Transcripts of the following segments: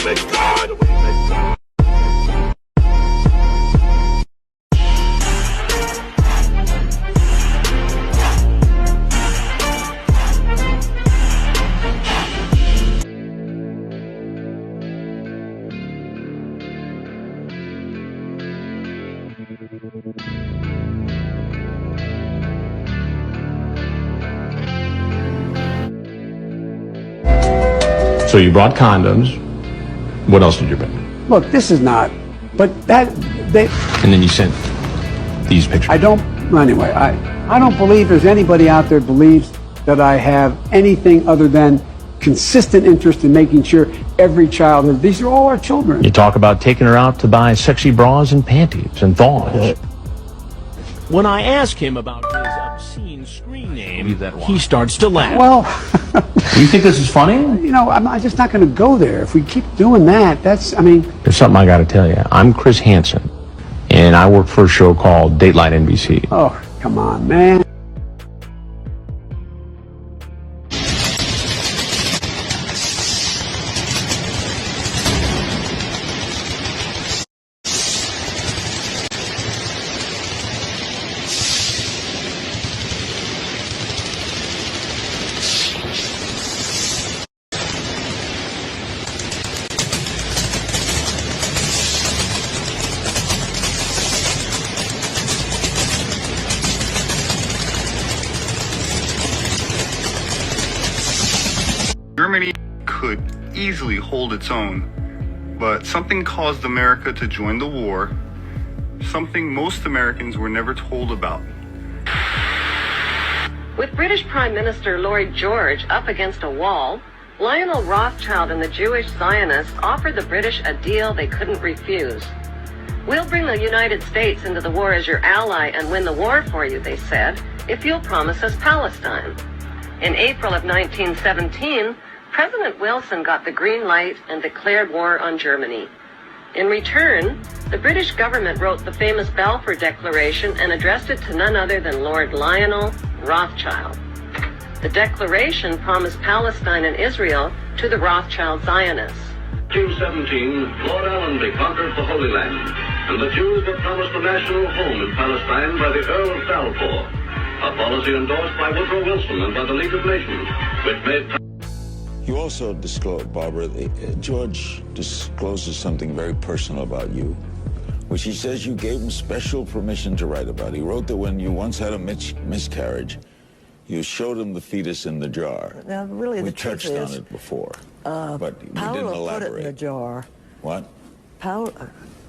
So you brought condoms. What else did you bring? Look, this is not, but that, they... And then you sent these pictures. Anyway, I don't believe there's anybody out there believes that I have anything other than consistent interest in making sure every child, these are all our children. You talk about taking her out to buy sexy bras and panties and thongs. When I ask him about his obscene screen name, he starts to laugh. Well, you think this is funny? You know, I'm just not going to go there. If we keep doing that, I mean... There's something I got to tell you. I'm Chris Hansen, and I work for a show called Dateline NBC. Oh, come on, man. Germany could easily hold its own, but something caused America to join the war, something most Americans were never told about. With British Prime Minister Lloyd George up against a wall, Lionel Rothschild and the Jewish Zionists offered the British a deal they couldn't refuse. "We'll bring the United States into the war as your ally and win the war for you," they said, "if you'll promise us Palestine." In April of 1917, President Wilson got the green light and declared war on Germany. In return, the British government wrote the famous Balfour Declaration and addressed it to none other than Lord Lionel Rothschild. The declaration promised Palestine and Israel to the Rothschild Zionists. 1917, Lord Allenby conquered the Holy Land, and the Jews were promised a national home in Palestine by the Earl of Balfour, a policy endorsed by Woodrow Wilson and by the League of Nations, which made... You also disclose, Barbara, George discloses something very personal about you, which he says you gave him special permission to write about. He wrote that when you once had a miscarriage, you showed him the fetus in the jar. Now, really, we touched on it before, but we didn't elaborate. Put it in the jar. What?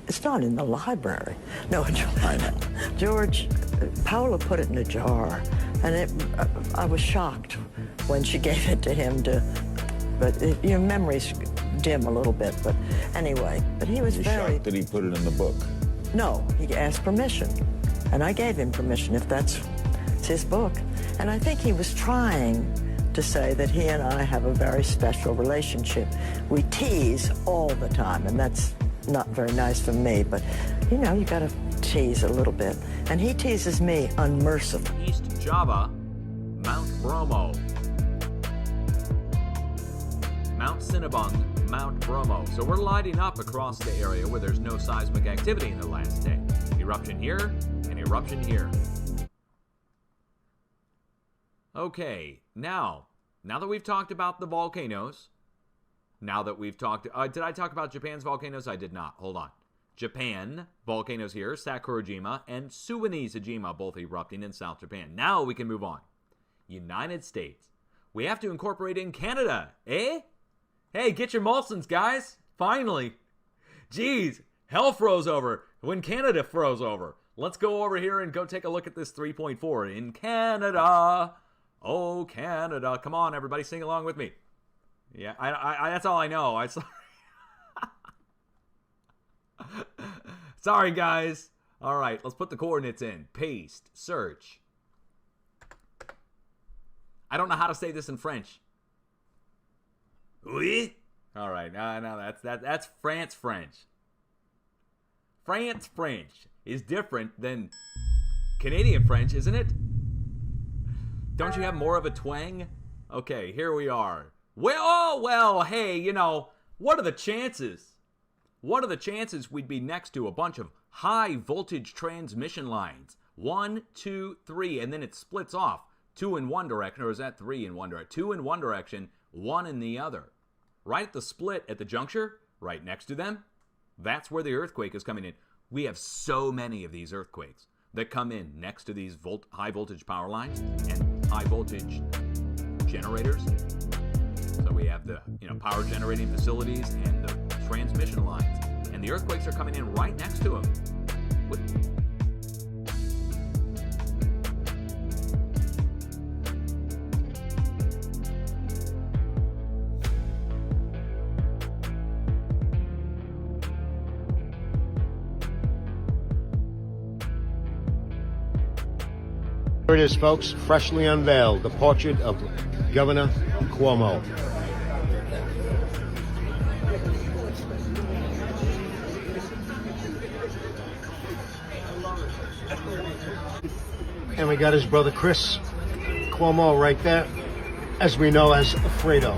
It's not in the library. No, I know. Paola put it in a jar, and I was shocked when she gave it to him but your memory's dim a little bit, but anyway, but he was You're very... shocked that he put it in the book? No, he asked permission, and I gave him permission if it's his book. And I think he was trying to say that he and I have a very special relationship. We tease all the time, and that's not very nice for me, but you know, you gotta tease a little bit. And he teases me unmercifully. East Java, Mount Bromo. Mount Cinnabung, Mount Bromo. So we're lighting up across the area where there's no seismic activity in the last day. Eruption here, and eruption here. Okay, now that we've talked about the volcanoes, now that we've talked... did I talk about Japan's volcanoes? I did not. Hold on. Japan, volcanoes here, Sakurajima and Suwanisejima, both erupting in South Japan. Now we can move on. United States. We have to incorporate in Canada, eh? Hey, get your Molsons, guys. Finally. Jeez, hell froze over when Canada froze over. Let's go over here and go take a look at this 3.4 in Canada. Oh, Canada. Come on, everybody, sing along with me. Yeah, I that's all I know. Sorry, guys. All right, let's put the coordinates in. Paste, search. I don't know how to say this in French. Oui? All right, no, that's France French. France French is different than Canadian French, isn't it? Don't you have more of a twang? Okay, here we are. Well, hey, you know, What are the chances? What are the chances we'd be next to a bunch of high voltage transmission lines? 1, 2, 3, and then it splits off. 2 in one direction, or is that 3 in one direction? 2 in one direction, 1 in the other. Right at the split at the juncture, right next to them, that's where the earthquake is coming in. We have so many of these earthquakes that come in next to these high voltage power lines and high voltage generators. So we have the power generating facilities and the transmission lines, and the earthquakes are coming in right next to them. Here it is, folks, freshly unveiled, the portrait of Governor Cuomo. And we got his brother Chris Cuomo right there, as we know as Fredo.